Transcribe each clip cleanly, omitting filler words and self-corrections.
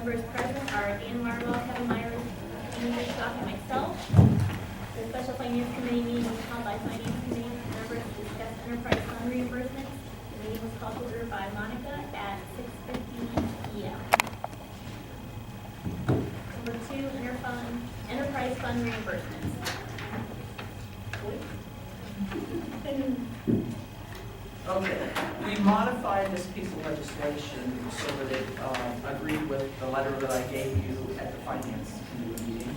Members present are Dan Marwell, Kevin Myers, Amy Hitchcock, and myself. The Special Finance Committee meeting was held by Finance Committee members to discuss enterprise fund reimbursements. The meeting was called to order by Monica at 6:50 p.m. Number 2, enterprise fund reimbursements. Okay, we modified this piece of legislation so that it agreed with the letter that I gave you at the Finance Committee meeting.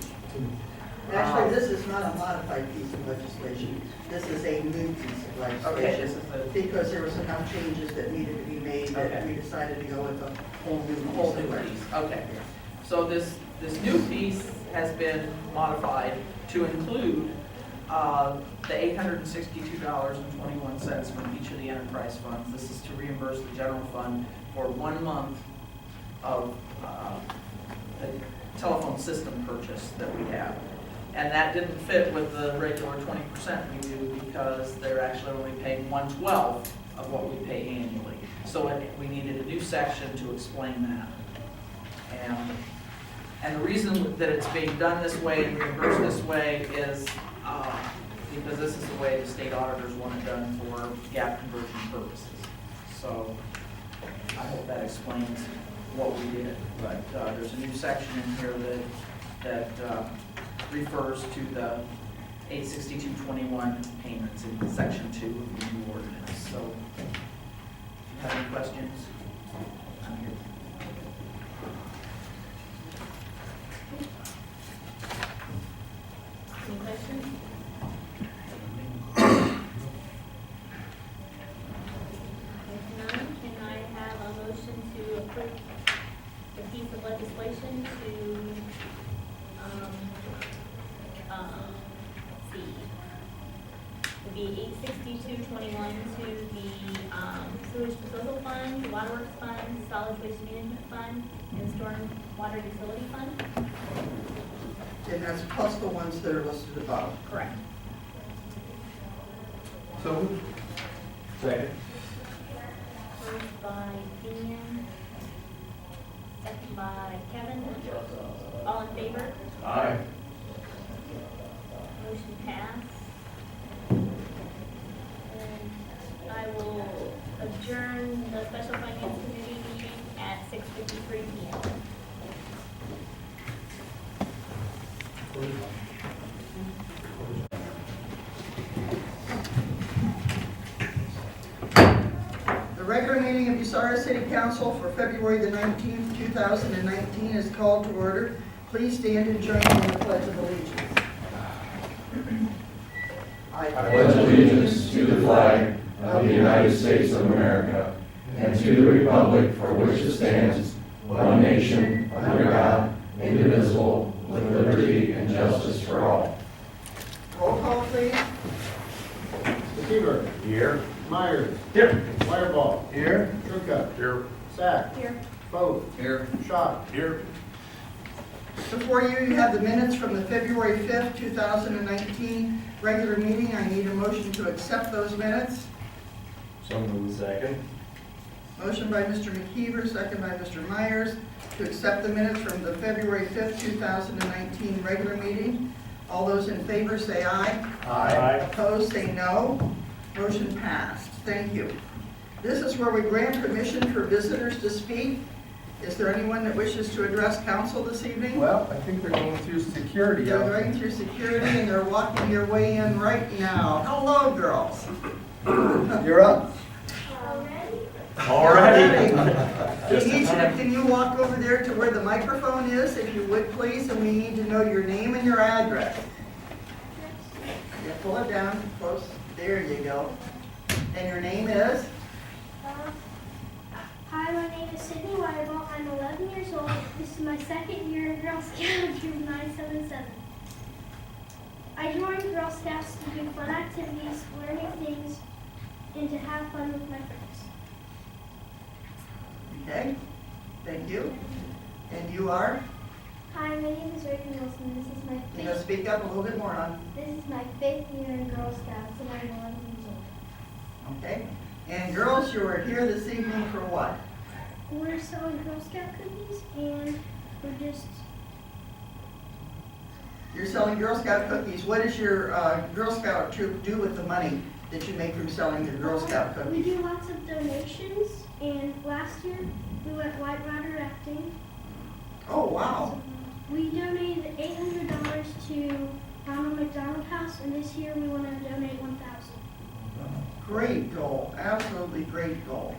Actually, this is not a modified piece of legislation. This is a new piece of legislation. Okay, this is the, Because there was enough changes that needed to be made that Okay. we decided to go with a whole new piece. piece. Okay, so this new piece has been modified to include the $862.21 from each of the enterprise funds. This is to reimburse the general fund for 1 month of the telephone system purchase that we have. And that didn't fit with the regular 20% we do because they're actually only paying 1/12 of what we pay annually. So we needed a new section to explain that. And the reason that it's being done this way and reimbursed this way is because this is the way the state auditors want it done for gap conversion purposes. So I hope that explains what we did. But there's a new section in here that refers to the 862.21 payments in section 2 of the new ordinance. So if you have any questions, I'm here. Any questions? If none, can I have a motion to approve the piece of legislation to, let's see, would be 862.21 to the sewage disposal fund, the waterworks fund, solid waste management fund, and storm water utility fund? And that's plus the ones that are listed above. Correct. So moved. Second. First by Dan, second by Kevin. All in favor? Aye. Motion passed. And I will adjourn the Special Finance Committee meeting at 6:53 p.m. The regular meeting of Bucyrus City Council for February the 19th, 2019 is called to order. Please stand and join me in the Pledge of Allegiance. I pledge allegiance to the flag of the United States of America and to the republic for which it stands, one nation, under God, indivisible, with liberty and justice for all. Roll call, please. Bucyrus. Here. Myers. Here. Wireball. Here. Trucca. Here. Sack. Here. Vogt. Here. Schott. Here. Before you have the minutes from the February 5th, 2019 regular meeting. I need a motion to accept those minutes. So moved. Second. Motion by Mr. McKeever, second by Mr. Myers, to accept the minutes from the February 5th, 2019 regular meeting. All those in favor say aye. Aye. Opposed, say no. Motion passed. Thank you. This is where we grant permission for visitors to speak. Is there anyone that wishes to address council this evening? Well, I think they're going through security. They're going through security and they're walking their way in right now. Hello, girls. You're up. Already. Can you walk over there to where the microphone is, if you would, please? And we need to know your name and your address. Yeah, pull it down close. There you go. And your name is? Hi, my name is Sydney Wireball. I'm 11 years old. This is my second year in Girl Scouts, Troop 977. I joined Girl Scouts to do fun activities, learn new things, and to have fun with my friends. Okay, thank you. And you are? Hi, my name is Raven Wilson. This is my You gotta speak up a little bit more, hon. This is my 5th year in Girl Scouts, and I'm 11 years old. Okay. And girls, you are here this evening for what? We're selling Girl Scout cookies, and We're just, You're selling Girl Scout cookies. What does your Girl Scout troop do with the money that you make from selling the Girl Scout we cookies? do lots of donations, and last year we went whitewater rafting. Oh, wow. We donated $800 to Ronald McDonald House, and this year we want to donate $1,000. Great goal, absolutely great goal.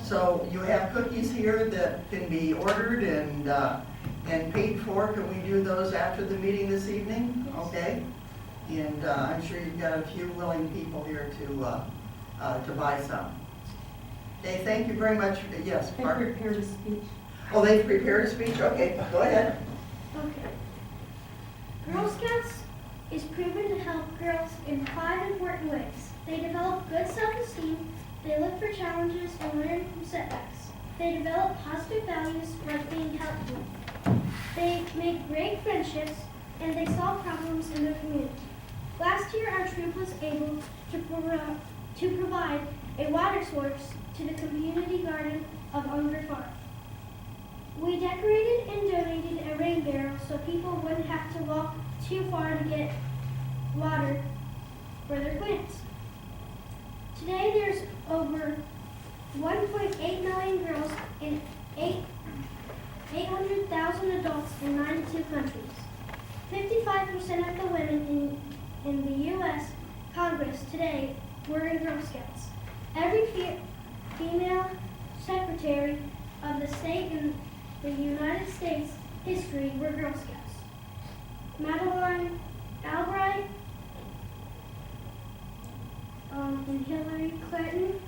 So you have cookies here that can be ordered and paid for. Can we do those after the meeting this evening? Okay. And I'm sure you've got a few willing people here to buy some. Okay, thank you very much. Yes, I Mark? prepared a speech. Oh, they've prepared a speech? Okay, go ahead. Okay. Girl Scouts is proven to help girls in 5 important ways. They develop good self-esteem, they look for challenges and learn from setbacks. They develop positive values like being helpful. They make great friendships, and they solve problems in the community. Last year, our troop was able to provide a water source to the community garden of Unger Farm. We decorated and donated a rain barrel so people wouldn't have to walk too far to get water for their plants. Today there's over 1.8 million girls and 800,000 adults in 92 countries. 55% of the women in the U.S. Congress today were in Girl Scouts. Every female secretary of the state in the United States history were Girl Scouts. Madeleine Albright and Hillary Clinton.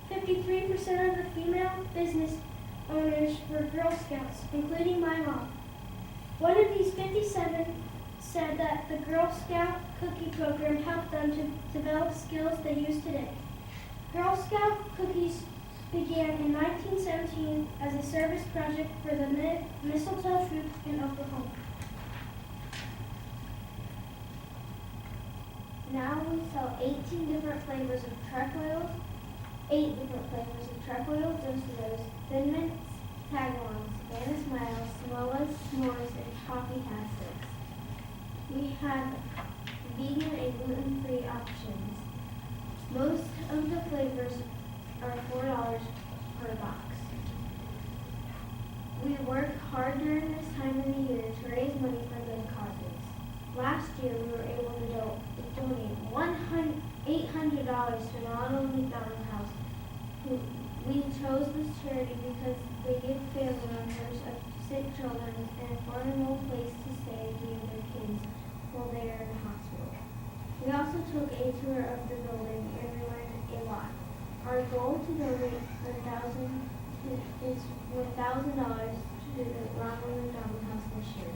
53% of the female business owners were Girl Scouts, including my mom. One of these 57 said that the Girl Scout cookie program helped them to develop skills they use today. Girl Scout cookies began in 1917 as a service project for the Mistletoe Troop in Oklahoma. Now we sell 18 different flavors of truck oils, 8 different flavors of truck oil, Dositos, Thin Mints, Tagalongs, Banana Smiles, Samoas, S'mores, and Coffee Tastics. We have vegan and gluten-free options. Most of the flavors are $4 per box. We work hard during this time of the year to raise money for good causes. Last year, we were able to donate $800 to Ronald McDonald House. We chose this charity because they give family members of sick children an affordable place to stay to give their kids while they are in the hospital. We also took a tour of the building and we learned a lot. Our goal to donate $1,000 to the Ronald McDonald House this year.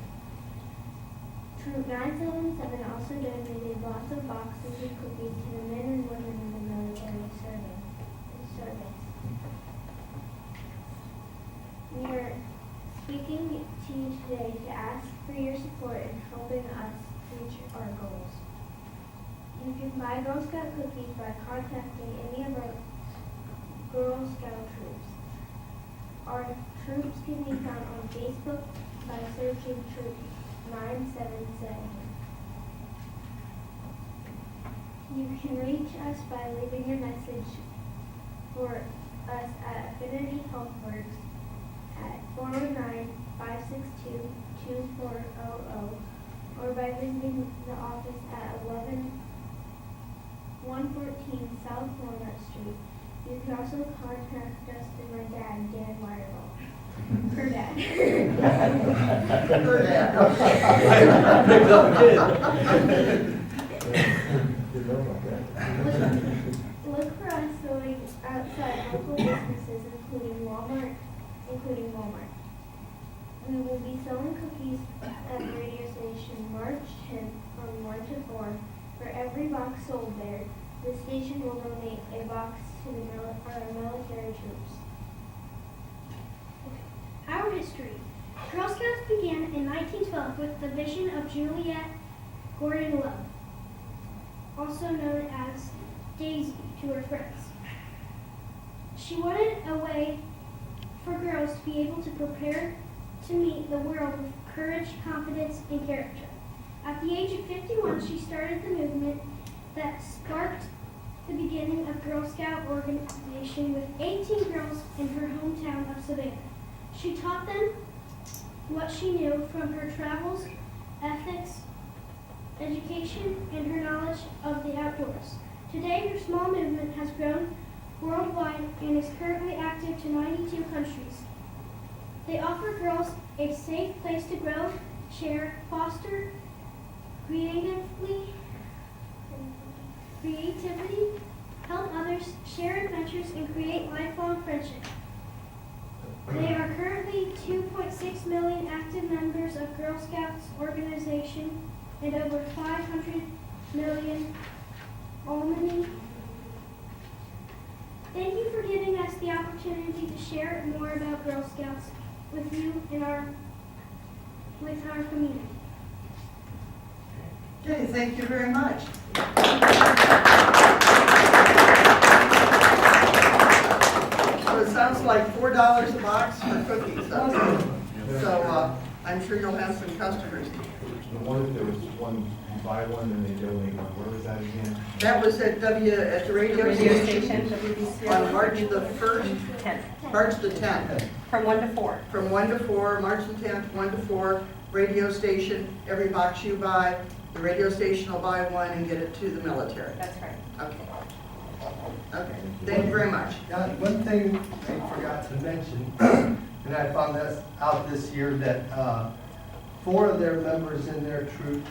Troop 977 also donated lots of boxes of cookies to the men and women in the military service. We are speaking to you today to ask for your support in helping us reach our goals. You can buy Girl Scout cookies by contacting any of our Girl Scout troops. Our troops can be found on Facebook by searching Troop 977. You can reach us by leaving your message for us at Affinity Healthworks at 409-562-2400 or by visiting the office at 114 South Walnut Street. You can also contact us through my dad, Dan Wireball. Her dad. Her dad. Look for us going outside local businesses, including Walmart. We will be selling cookies at the radio station March 10th on 1 to 4. For every box sold there, the station will donate a box to our military troops. Our history. Girl Scouts began in 1912 with the vision of Juliet Gordon Love, also known as Daisy to her friends. She wanted a way for girls to be able to prepare to meet the world with courage, confidence, and character. At the age of 51, she started the movement that sparked the beginning of Girl Scout organization with 18 girls in her hometown of Savannah. She taught them what she knew from her travels, ethics, education, and her knowledge of the outdoors. Today, her small movement has grown worldwide and is currently active to 92 countries. They offer girls a safe place to grow, share, foster creativity, help others, share adventures, and create lifelong friendship. They are currently 2.6 million active members of Girl Scouts organization and over 500 million alumni. Thank you for giving us the opportunity to share more about Girl Scouts with you and with our community. Okay, thank you very much. So it sounds like $4 a box for cookies. So I'm sure you'll have some customers. The one, there was one, you buy one and they donate one. Where was that again? That was at the radio station on March the 1st, 10th, March the 10th. from 1 to 4. From 1 to 4, March the 10th, 1 to 4, radio station. Every box you buy, the radio station will buy one and get it to the military. That's right. Okay. Okay, thank you very much. Yeah, one thing I forgot to mention, and I found this out this year, that 4 of their members in their troop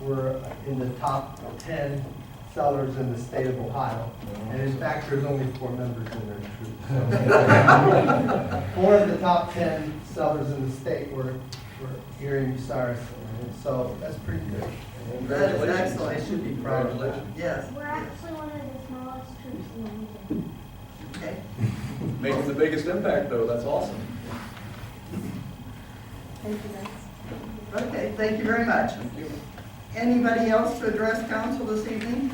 were in the top 10 sellers in the state of Ohio. And in fact, there's only 4 members in their troop. So 4 of the top 10 sellers in the state were here in Bucyrus. And so that's pretty good. That is excellent. They should be proud of that. Yes. We're actually one of the smallest troops in the region. Okay. Making the biggest impact, though, that's awesome. Thank you, guys. Okay, thank you very much. Anybody else to address council this evening?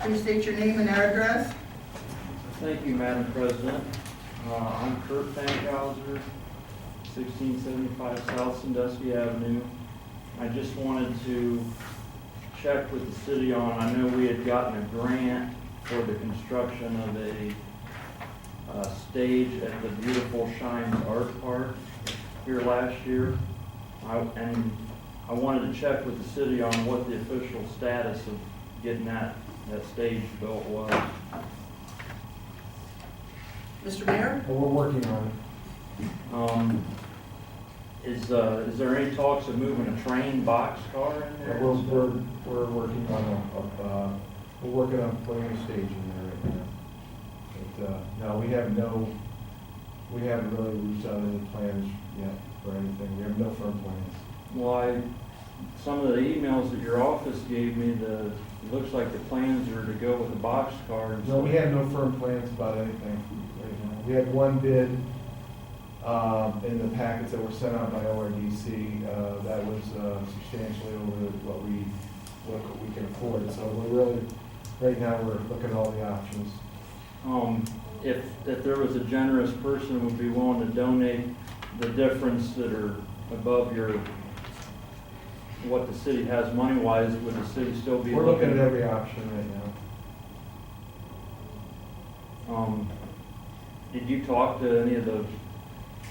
Please state your name and address. Thank you, Madam President. I'm Kurt Fankhauser, 1675 South Sandusky Avenue. I just wanted to check with the city on, I know we had gotten a grant for the construction of a stage at the beautiful Shines Art Park here last year. And I wanted to check with the city on what the official status of getting that stage built was. Mr. Mayor? Well, we're working on it. Is there any talks of moving a train boxcar in there? We're working on putting a stage in there right now. But, no, we haven't really reached out any plans yet for anything. We have no firm plans. Well, some of the emails that your office gave me, it looks like the plans are to go with the boxcar. and No, we have no firm plans about anything right now. We had one bid in the packets that were sent out by ORDC that was substantially over what we can afford. So we're really, right now, we're looking at all the options. If there was a generous person who would be willing to donate the difference that are above what the city has money-wise, would the city still be We're looking at every option right now. Did you talk to any of the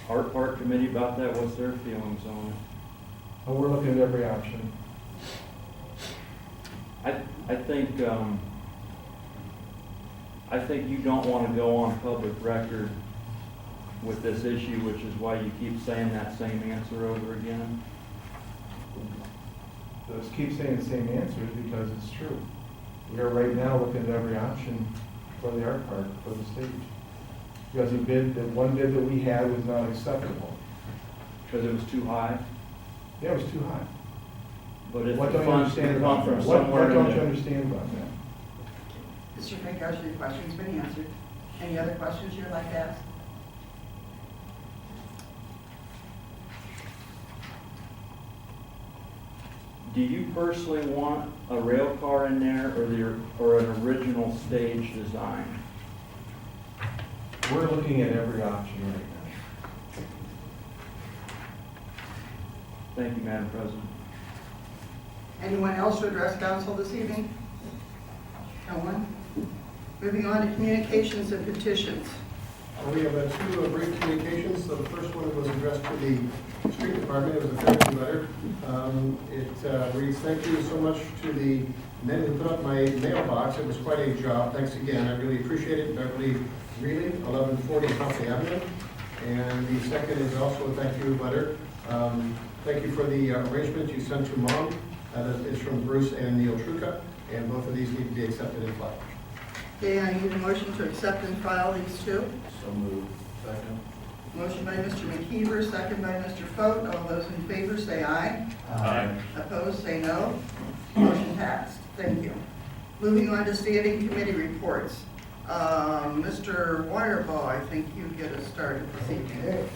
Art Park Committee about that? What's their feelings on it? Oh, we're looking at every option. I think you don't want to go on public record with this issue, which is why you keep saying that same answer over again. Let's keep saying the same answers because it's true. We are right now looking at every option for the art park, for the stage. Because the one bid that we had was not acceptable. Because it was too high. Yeah, it was too high. But if What the don't you funds understand can about come from that? somewhere What don't in you there. understand about that? Mr. Fankhauser, your question's been answered. Any other questions you'd like to ask? Do you personally want a rail car in there or an original stage design? We're looking at every option right now. Thank you, Madam President. Anyone else to address council this evening? No one? Moving on to communications and petitions. We have two brief communications. So the first one was addressed to the street department. It was a thank you letter. It reads, "Thank you so much to the men who put up my mailbox. It was quite a job. Thanks again. I really appreciate it. Beverly Greeley, 1140 Coffee Avenue." And the second is also a thank you letter. Thank you for the arrangement you sent to Mom. It's from Bruce and Neil Truca, and both of these need to be accepted and filed. Okay, I need a motion to accept and file these two. So moved. Second. Motion by Mr. McKeever, second by Mr. Foat. All those in favor say aye. Aye. Opposed, say no. Motion passed. Thank you. Moving on to standing committee reports. Mr. Wireball, I think you get us started this evening.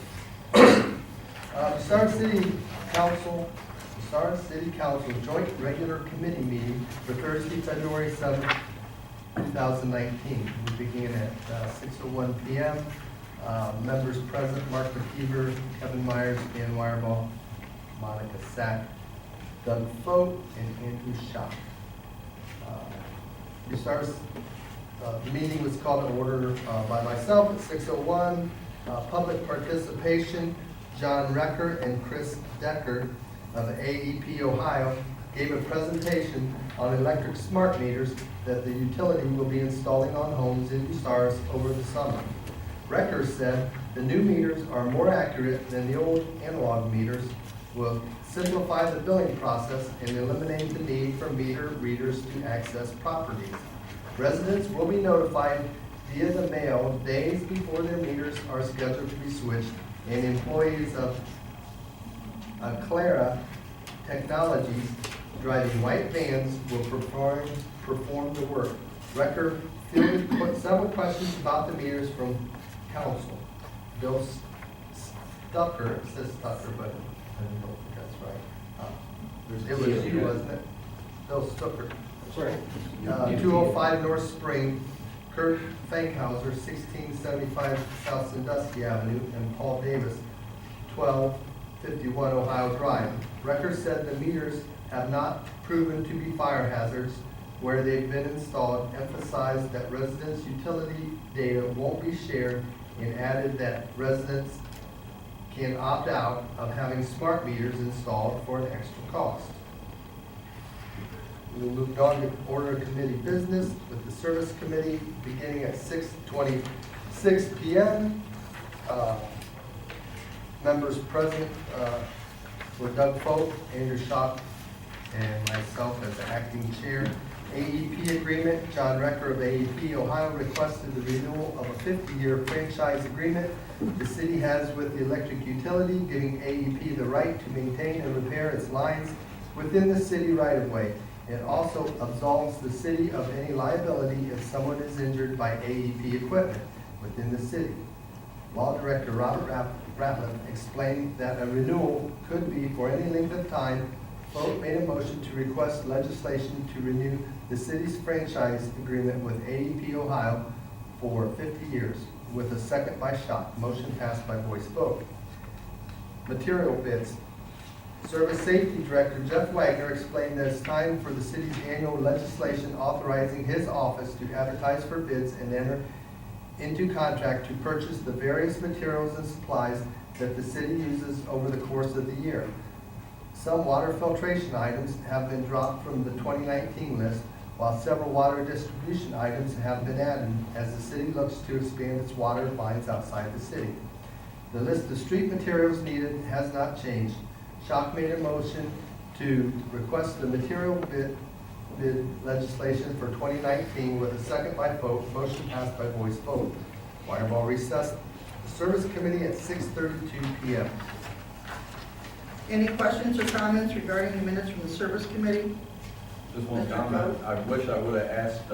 Bucyrus City Council Joint Regular Committee meeting for Thursday, February 7th, 2019. We begin at 6:01 p.m. Members present: Mark McKeever, Kevin Myers, Dan Wireball, Monica Sack, Doug Foat, and Andrew Schock. The meeting was called to order by myself at 6:01. Public participation: John Recker and Chris Decker of AEP Ohio gave a presentation on electric smart meters that the utility will be installing on homes in Bucyrus over the summer. Recker said the new meters are more accurate than the old analog meters, will simplify the billing process, and eliminate the need for meter readers to access properties. Residents will be notified via the mail days before their meters are scheduled to be switched, and employees of Clara Technologies driving white vans will perform the work. Recker fielded several questions about the meters from council. Bill Stucker, it says Stucker, but I don't think that's right. It was you, wasn't it? Bill Stucker. Sorry. 205 North Spring, Kurt Fankhauser, 1675 South Sandusky Avenue, and Paul Davis, 1251 Ohio Drive. Recker said the meters have not proven to be fire hazards where they've been installed, emphasized that residents' utility data won't be shared, and added that residents can opt out of having smart meters installed for an extra cost. We moved on to order of committee business with the service committee beginning at 6:26 p.m. Members present were Doug Foat, Andrew Schock, and myself as the acting chair. AEP agreement: John Recker of AEP Ohio requested the renewal of a 50-year franchise agreement the city has with the electric utility, giving AEP the right to maintain and repair its lines within the city right-of-way. It also absolves the city of any liability if someone is injured by AEP equipment within the city. Law Director Robert Ratliff explained that a renewal could be for any length of time. Vote made a motion to request legislation to renew the city's franchise agreement with AEP Ohio for 50 years, with a second by Schock. Motion passed by voice vote. Material bids. Service Safety Director Jeff Wagner explained that it's time for the city's annual legislation authorizing his office to advertise for bids and enter into contract to purchase the various materials and supplies that the city uses over the course of the year. Some water filtration items have been dropped from the 2019 list, while several water distribution items have been added as the city looks to expand its water lines outside the city. The list of street materials needed has not changed. Schock made a motion to request the material bid legislation for 2019 with a second by vote. Motion passed by voice vote. Wireball recessed the service committee at 6:32 p.m. Any questions or comments regarding the minutes from the service committee? Just one Mr. comment. Coe? I wish I would have asked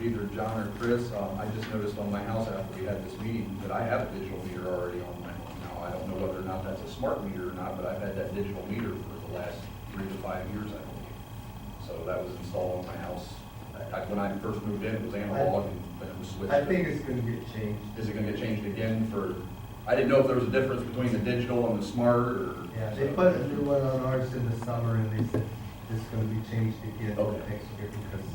either John or Chris. I just noticed on my house after we had this meeting that I have a digital meter already on my home. Now, I don't know whether or not that's a smart meter or not, but I've had that digital meter for the last 3 to 5 years, I believe. So that was installed on my house. When I first moved in, it was analog, and then it was switched. I think it's going to get changed. Is it going to get changed again for I didn't know if there was a difference between the digital and the smart, or. Yeah, they put a new one on ours in the summer, and they said it's gonna be changed again Okay. next year because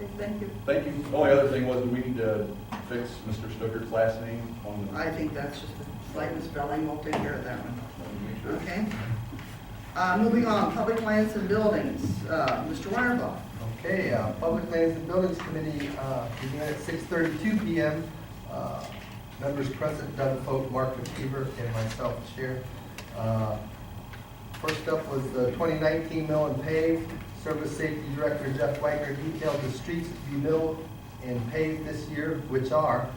Okay, thank you. Thank you. The only other thing was, do we need to fix Mr. Stuckert's last name on the? I think that's just a slight misspelling, we'll take care of that one. Let me make sure. Okay? Moving on, public lands and buildings, Mr. Wireball. Okay, Public Lands and Buildings Committee began at 6:32 PM. Members present, Doug Folk, Mark McKeever, and myself, Chair. First up was the 2019 mill-and-pave. Service Safety Director Jeff Wagner detailed the streets to be milled and paved this year, which are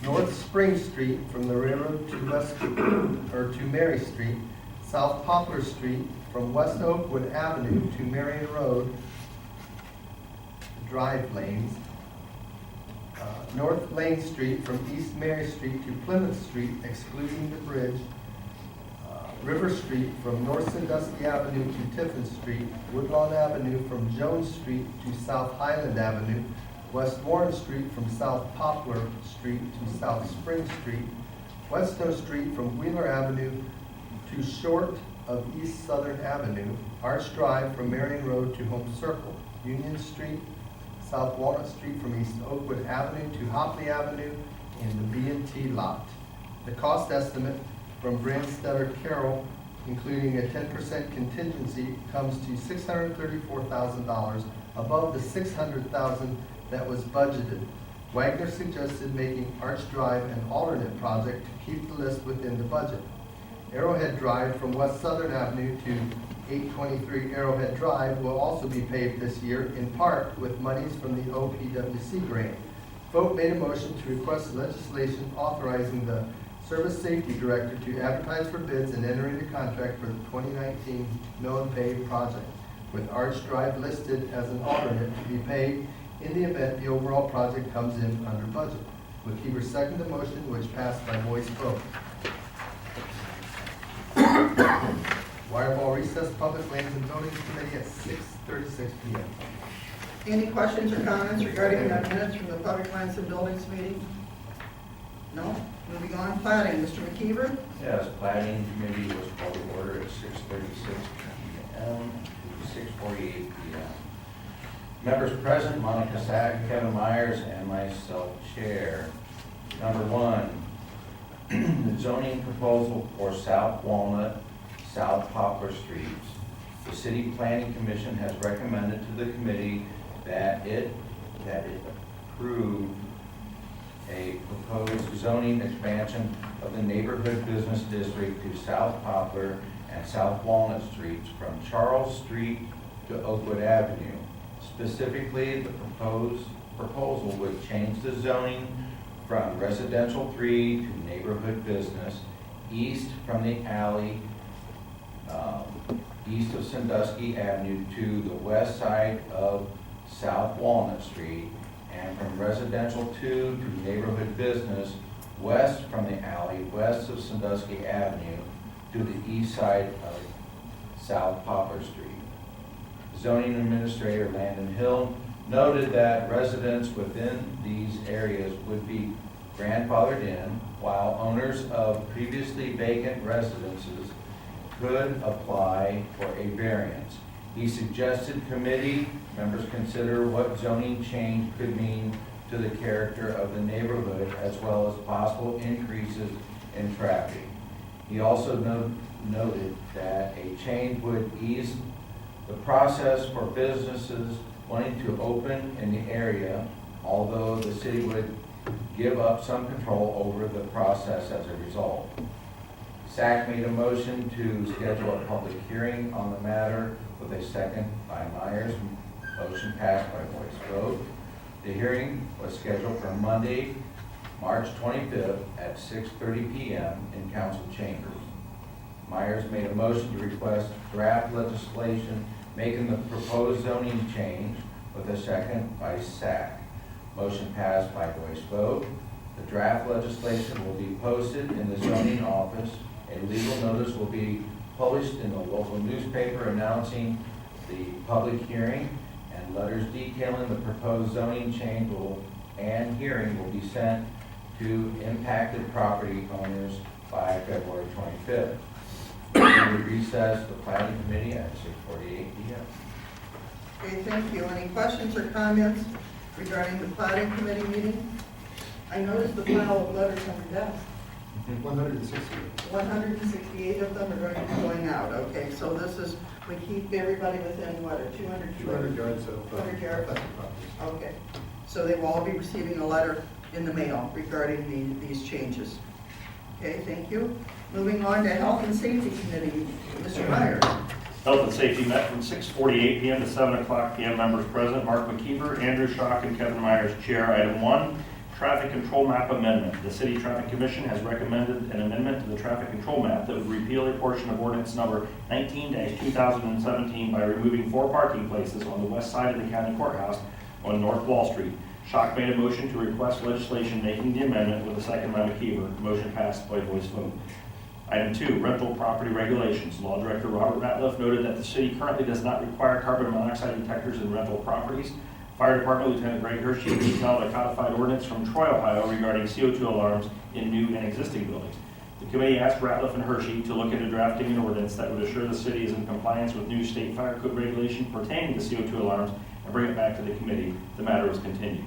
North Spring Street from the railroad to West, or to Mary Street, South Poplar Street from West Oakwood Avenue to Marion Road, drive lanes. North Lane Street from East Mary Street to Plymouth Street, excluding the bridge. River Street from North Sandusky Avenue to Tiffin Street. Woodlawn Avenue from Jones Street to South Highland Avenue. West Warren Street from South Poplar Street to South Spring Street. West Snow Street from Wheeler Avenue to short of East Southern Avenue. Arch Drive from Marion Road to Home Circle. Union Street, South Walnut Street from East Oakwood Avenue to Hopley Avenue in the B&T lot. The cost estimate from Brandstetter Carroll, including a 10% contingency, comes to $634,000 above the $600,000 that was budgeted. Wagner suggested making Arch Drive an alternate project to keep the list within the budget. Arrowhead Drive from West Southern Avenue to 823 Arrowhead Drive will also be paved this year, in part with monies from the OPWC grant. Vote made a motion to request legislation authorizing the Service Safety Director to advertise for bids and enter into contract for the 2019 mill-and-pave project, with Arch Drive listed as an alternate to be paid in the event the overall project comes in under budget. McKeever seconded the motion, which passed by voice vote. Wireball recess, Public Lands and Buildings Committee at 6:36 PM. Any questions or comments regarding the minutes from the Public Lands and Buildings meeting? No? Moving on, planning, Mr. McKeever? Yes, planning committee was called to order at 6:36 PM to 6:48 PM. Members present, Monica Sack, Kevin Myers, and myself, Chair. Number one, the zoning proposal for South Walnut, South Poplar Streets. The City Planning Commission has recommended to the committee that it approve a proposed zoning expansion of the neighborhood business district to South Poplar and South Walnut Streets from Charles Street to Oakwood Avenue. Specifically, the proposal would change the zoning from residential 3 to neighborhood business, east from the alley, east of Sandusky Avenue to the west side of South Walnut Street, and from residential 2 to neighborhood business, west from the alley, west of Sandusky Avenue to the east side of South Poplar Street. Zoning Administrator Landon Hill noted that residents within these areas would be grandfathered in, while owners of previously vacant residences could apply for a variance. He suggested committee members consider what zoning change could mean to the character of the neighborhood, as well as possible increases in traffic. He also noted that a change would ease the process for businesses wanting to open in the area, although the city would give up some control over the process as a result. SAC made a motion to schedule a public hearing on the matter with a second by Myers. Motion passed by voice vote. The hearing was scheduled for Monday, March 25th at 6:30 PM in council chambers. Myers made a motion to request draft legislation making the proposed zoning change with a second by SAC. Motion passed by voice vote. The draft legislation will be posted in the zoning office. A legal notice will be published in the local newspaper announcing the public hearing, and letters detailing the proposed zoning change and hearing will be sent to impacted property owners by February 25th. We recess the planning committee at 6:48 p.m. Okay, thank you. Any questions or comments regarding the planning committee meeting? I noticed the pile of letters on your desk. 160. 168 of them are going to be going out. Okay, so this is, we keep everybody within, what, a 200? 200 yards of. 200 yards. That's the property. Okay, so they will all be receiving a letter in the mail regarding these changes. Okay, thank you. Moving on to Health and Safety Committee, Mr. Myers. Health and Safety met from 6:48 PM to 7:00 PM. Members present, Mark McKeever, Andrew Schock, and Kevin Myers, Chair. Item 1, Traffic Control Map Amendment. The City Traffic Commission has recommended an amendment to the traffic control map that would repeal a portion of ordinance number 19-2017 by removing 4 parking places on the west side of the county courthouse on North Wall Street. Schock made a motion to request legislation making the amendment with a second by McKeever. Motion passed by voice vote. Item 2, rental property regulations. Law Director Robert Ratliff noted that the city currently does not require carbon monoxide detectors in rental properties. Fire Department Lieutenant Greg Hershey detailed a codified ordinance from Troy, Ohio regarding CO2 alarms in new and existing buildings. The committee asked Ratliff and Hershey to look into drafting an ordinance that would assure the city is in compliance with new state fire code regulation pertaining to CO2 alarms and bring it back to the committee. The matter is continued.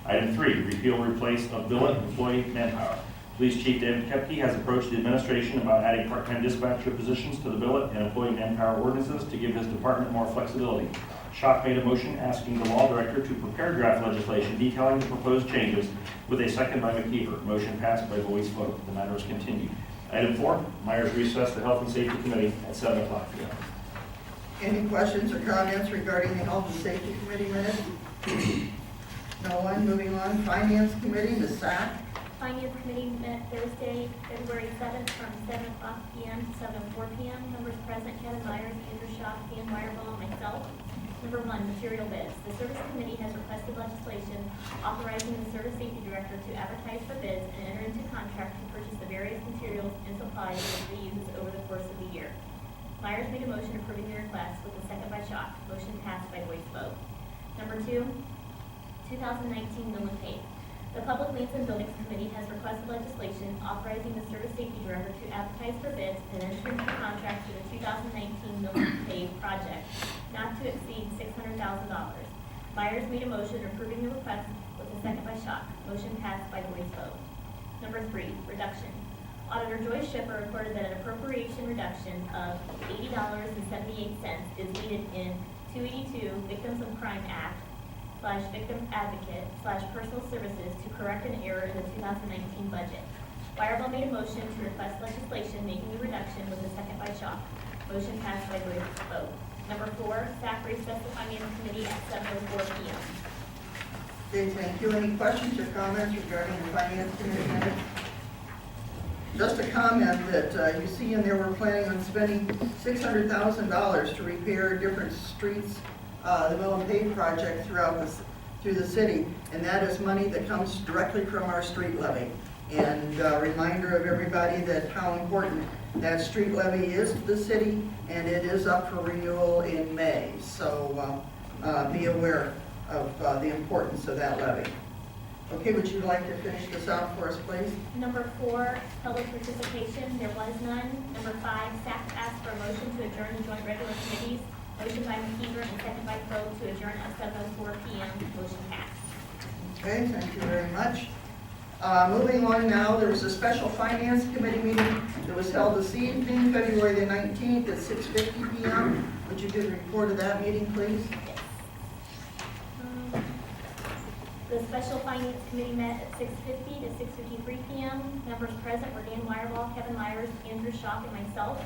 Item 3, repeal and replace of billet employee manpower. Police Chief David Kepke has approached the administration about adding part-time dispatcher positions to the billet and employee manpower ordinances to give his department more flexibility. Schock made a motion asking the law director to prepare draft legislation detailing the proposed changes with a second by McKeever. Motion passed by voice vote. The matter is continued. Item 4, Myers recessed the Health and Safety Committee at 7:00 p.m. Any questions or comments regarding the Health and Safety Committee minutes? No one. Moving on. Finance Committee, Ms. Sack. Finance Committee met Thursday, February 7th from 7:00 PM to 7:04 PM. Members present, Kevin Myers, Andrew Schock, Dan Wireball, and myself. Number 1, material bids. The Service Committee has requested legislation authorizing the Service Safety Director to advertise for bids and enter into contract to purchase the various materials and supplies that they use over the course of the year. Myers made a motion approving the request with a second by Schock. Motion passed by voice vote. Number 2, 2019 mill-and-pave. The Public Lands and Buildings Committee has requested legislation authorizing the Service Safety Director to advertise for bids and enter into a contract for the 2019 mill-and-pave project not to exceed $600,000. Myers made a motion approving the request with a second by Schock. Motion passed by voice vote. Number 3, reduction. Auditor Joyce Schiffer reported that an appropriation reduction of $80.78 is needed in 282 Victims of Crime Act / Victim Advocate / Personal Services to correct an error in the 2019 budget. Wireball made a motion to request legislation making the reduction with a second by Schock. Motion passed by voice vote. Number 4, staff recessed the Finance Committee at 7:04 p.m. Okay, thank you. Any questions or comments regarding the Finance Committee minutes? Just a comment that you see in there, we're planning on spending $600,000 to repair different streets, the mill-and-pave project through the city, and that is money that comes directly from our street levy. And a reminder of everybody that how important that street levy is to the city, and it is up for renewal in May. So be aware of the importance of that levy. Okay, would you like to finish this out for us, please? Number 4, public participation. There was none. Number 5, staff asked for a motion to adjourn the joint regular committees. Motion by McKeever and second by Crowe to adjourn at 7:04 p.m. Motion passed. Okay, thank you very much. Moving on now, there was a special Finance Committee meeting that was held this evening, February the 19th at 6:50 p.m. Would you give a report of that meeting, please? The Special Finance Committee met at 6:50 to 6:53 p.m. Members present were Dan Wireball, Kevin Myers, Andrew Schock, and myself.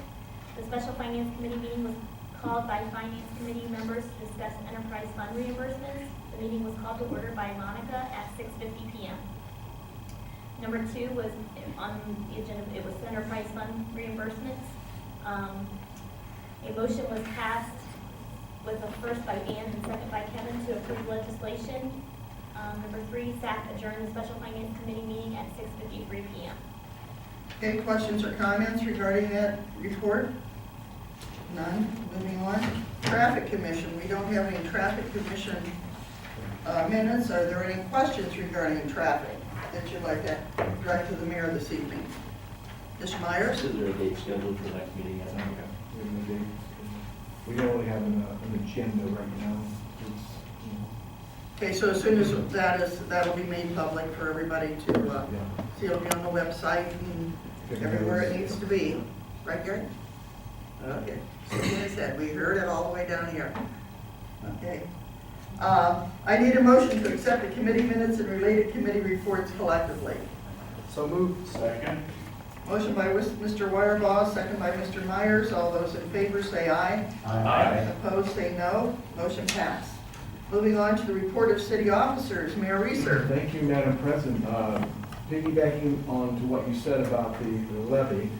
The Special Finance Committee meeting was called by Finance Committee members to discuss enterprise fund reimbursements. The meeting was called to order by Monica at 6:50 p.m. Number 2 was on the agenda, it was enterprise fund reimbursements. A motion was passed with a first by Dan and second by Kevin to approve legislation. Number 3, SAC adjourned the Special Finance Committee meeting at 6:53 p.m. Okay, questions or comments regarding that report? None. Moving on. Traffic Commission. We don't have any Traffic Commission minutes. Are there any questions regarding traffic? that you'd like to direct to the mayor this evening? Mr. Myers? Is there a date scheduled for the next meeting yet? We don't really have an agenda right now. Okay, so as soon as that'll be made public for everybody to, see, it'll be on the website and everywhere it needs to be. Right, Gary? Okay, so as I said, we heard it all the way down here. Okay. I need a motion to accept the committee minutes and related committee reports collectively. So moved. Second. Motion by Mr. Wirebaugh, second by Mr. Myers. All those in favor say aye. Aye. Opposed, say no. Motion passed. Moving on to the report of city officers. Mayor Reeser. Thank you, Madam President. Piggybacking on to what you said about the levy,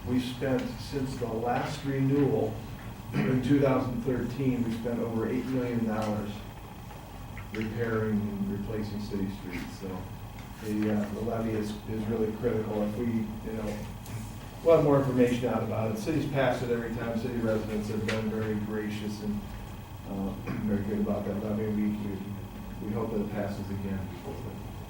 we spent, since the last renewal in 2013, we spent over $8 million repairing and replacing city streets. So the levy is really critical. If we, we'll have more information out about it. Cities pass it every time. City residents have been very gracious and very good about that levy. We hope that it passes again.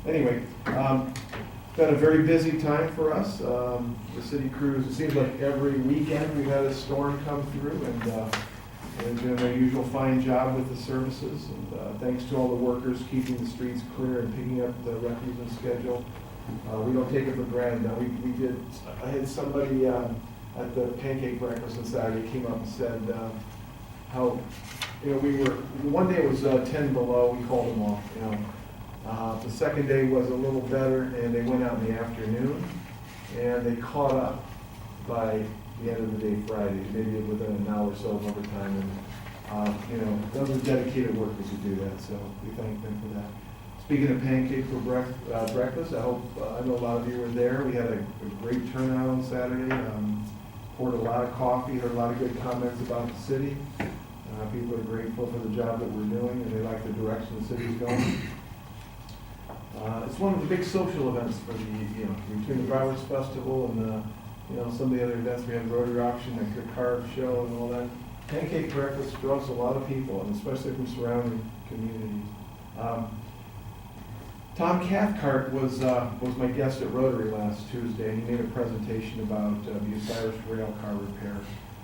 Anyway, it's been a very busy time for us. The city crews, it seems like every weekend we've had a storm come through, and they're doing their usual fine job with the services. And thanks to all the workers keeping the streets clear and picking up the refuse and schedule. We don't take it for granted. Now, I had somebody at the pancake breakfast on Saturday came up and said how, one day it was 10 below, we called them off, the second day was a little better, and they went out in the afternoon, and they caught up by the end of the day Friday, maybe within an hour or so of overtime. And, those are dedicated workers who do that, so we thank them for that. Speaking of pancake for breakfast, I know a lot of you were there. We had a great turnout on Saturday. Poured a lot of coffee, heard a lot of good comments about the city. People are grateful for the job that we're doing, and they like the direction the city's going. It's one of the big social events for between the Browers Festival and some of the other events. We have Rotary Auction, the carve show, and all that. Pancake breakfast draws a lot of people, and especially from surrounding communities. Tom Cathcart was my guest at Rotary last Tuesday, and he made a presentation about the Bucyrus rail car repair,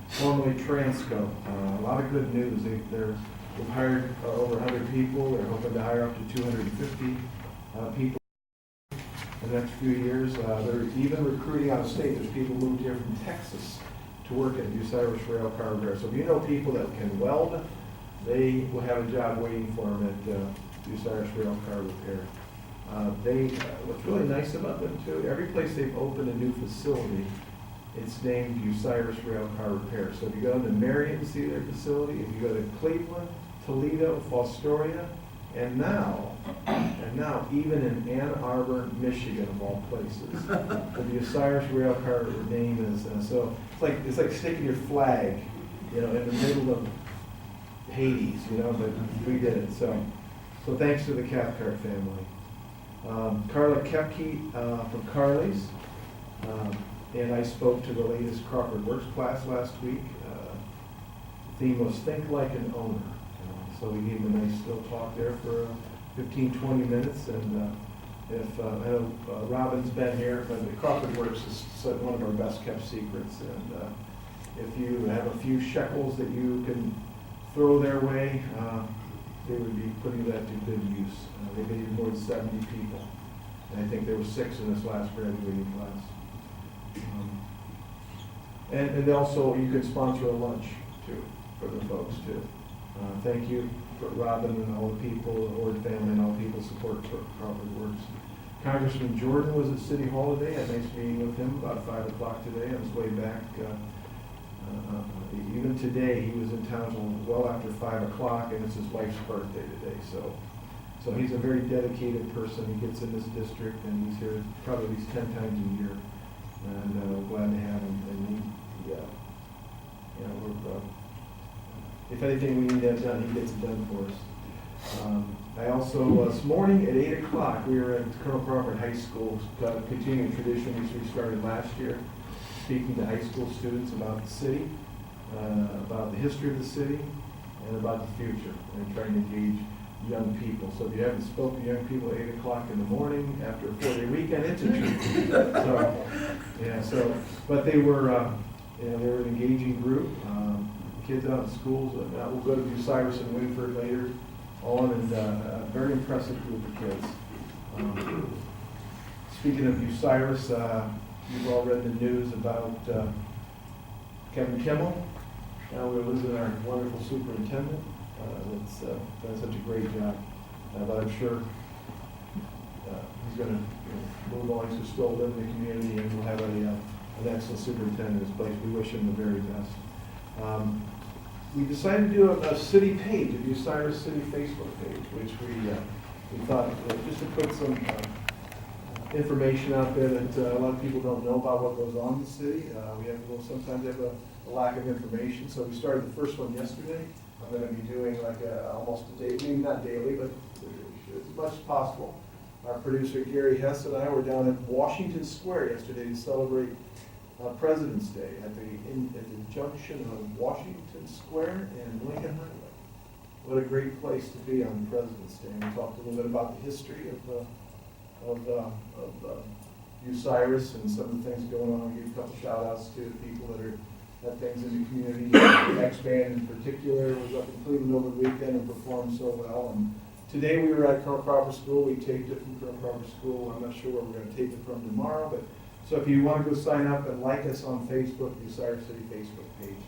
formerly Transco. A lot of good news. They've hired over 100 people. They're hoping to hire up to 250 people in the next few years. They're even recruiting out of state. There's people moved here from Texas to work at Bucyrus rail car repair. So if you know people that can weld, they will have a job waiting for them at Bucyrus rail car repair. What's really nice about them too, every place they've opened a new facility, it's named Bucyrus Rail Car Repair. So if you go to Marion to see their facility, if you go to Cleveland, Toledo, Fostoria, and now even in Ann Arbor, Michigan, of all places, the Bucyrus Rail Car name is. So it's like sticking your flag, in the middle of Hades, But we did it. So thanks to the Cathcart family. Carla Kepke from Carly's, and I spoke to the latest Crawford Works class last week. The theme was Think Like an Owner. So we gave them a nice still talk there for 15-20 minutes. And if I know Robin's been here, but the Crawford Works is one of our best kept secrets. And if you have a few shekels that you can throw their way, they would be putting that to good use. They made more than 70 people. And I think there were 6 in this last graduating class. And also, you could sponsor a lunch, too, for the folks, too. Thank you for Robin and all the people, the Ord family, and all the people support Crawford Works. Congressman Jordan was at City Hall today. I had a nice meeting with him about 5 o'clock today on his way back. Even today, he was in town till well after 5 o'clock, and it's his wife's birthday today. So he's a very dedicated person. He gets in this district, and he's here probably at least 10 times a year. And we're glad to have him. And if anything we need to have done, he gets it done for us. I also, this morning at 8 o'clock, we were at Colonel Crawford High School, continuing a tradition which we started last year, speaking to high school students about the city, about the history of the city, and about the future, and trying to engage young people. So if you haven't spoken to young people at 8 o'clock in the morning after a 4-day weekend, it's a treat. So, yeah, so, but they were, they were an engaging group. Kids out in schools, we'll go to Bucyrus and Winford later on, and a very impressive group of kids. Speaking of Bucyrus, you've all read the news about Kevin Kimmel. Now we're losing our wonderful superintendent. That's done such a great job. But I'm sure he's going to move on to still live in the community, and we'll have an excellent superintendent in his place. We wish him the very best. We decided to do a city page, a Bucyrus City Facebook page, which we thought just to put some information out there that a lot of people don't know about what goes on in the city. We sometimes have a lack of information, so we started the first one yesterday. I'm going to be doing like almost a daily, maybe not daily, but as much as possible. Our producer Gary Hess and I were down at Washington Square yesterday to celebrate President's Day at the junction of Washington Square and Lincoln Highway. What a great place to be on President's Day. And we talked a little bit about the history of Bucyrus and some of the things going on. We gave a couple shout outs to people that have things in the community. X-Band in particular was up in Cleveland over the weekend and performed so well. And today we were at Colonel Crawford School. We taped it from Colonel Crawford School. I'm not sure where we're going to tape it from tomorrow, but so if you want to go sign up and like us on Facebook, Bucyrus City Facebook page.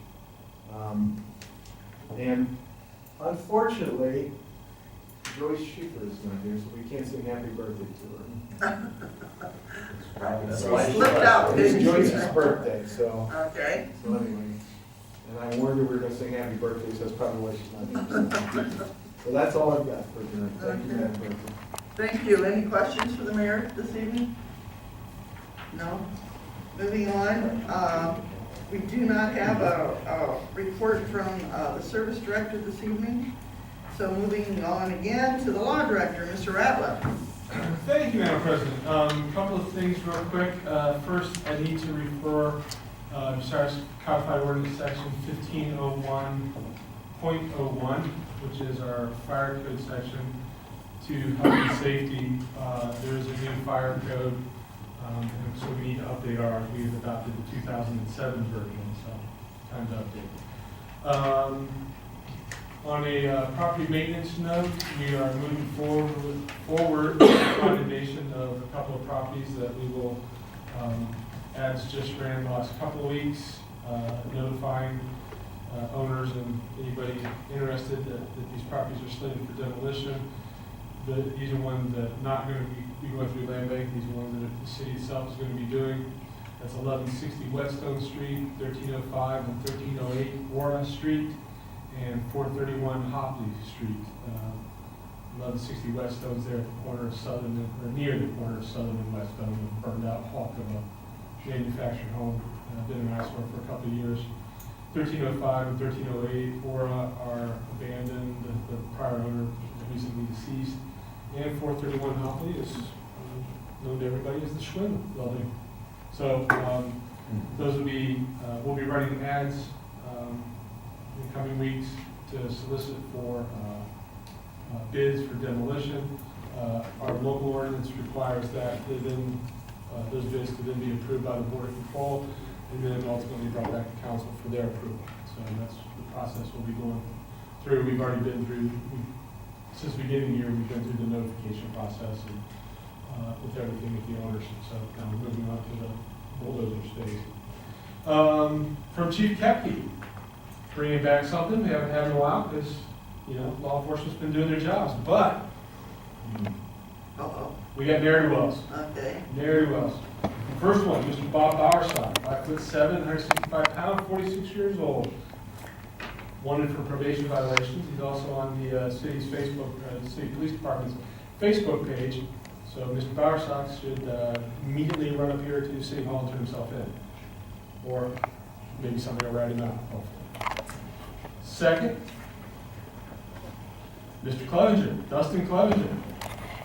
And unfortunately, Joyce Schieffer is not here, so we can't sing happy birthday to her. She slipped out, It's didn't she? Joyce's birthday, so. Okay. So anyway, and I warned her we were going to sing happy birthday, so that's probably why she's not here. So that's all I've got for tonight. Thank you, Madam President. Thank you. Any questions for the mayor this evening? No? Moving on, we do not have a report from the service director this evening. So moving on again to the law director, Mr. Ratliff. Thank you, Madam President. A couple of things real quick. First, I need to refer Bucyrus Codified Ordinance Section 1501.01, which is our fire code section, to health and safety. There is a new fire code, and so we need to update ours. We've adopted the 2007 version, so time to update. On a property maintenance note, we are moving forward with the condemnation of a couple of properties that we will, ads just ran the last couple of weeks, notifying owners and anybody interested that these properties are slated for demolition. These are ones that are not going to be going through land bank. These are ones that the city itself is going to be doing. That's 1160 Whetstone Street, 1305 and 1308 Warren Street, and 431 Hopley Street. 1160 Whetstone's there at the corner of Southern, or near the corner of Southern and Whetstone, a burned out hawk of a manufactured home. Been an eyesore for a couple of years. 1305 and 1308 Aura are abandoned. The prior owner is recently deceased. And 431 Hopley is known to everybody as the Schwinn building. So those will be, we'll be running ads in the coming weeks to solicit for bids for demolition. Our local ordinance requires that those bids to then be approved by the Board of Control and then ultimately brought back to council for their approval. So that's the process we'll be going through. We've already been through, since the beginning of the year, we've been through the notification process and with everything with the owners. So now we're moving on to the bulldozer stage. From Chief Kepke, bringing back something we haven't had in a while because, law enforcement's been doing their jobs, but we got ne'er-do-wells. Okay. Ne'er-do-wells. First one, Mr. Bob Bowerstock, 5'7", 165 pounds, 46 years old. Wanted for probation violations. He's also on the city's Facebook, the city police department's Facebook page. So Mr. Bowerstock should immediately run up here to City Hall and turn himself in. Or maybe somebody will write him out, hopefully. Second, Mr. Clevenger, Dustin Clevenger,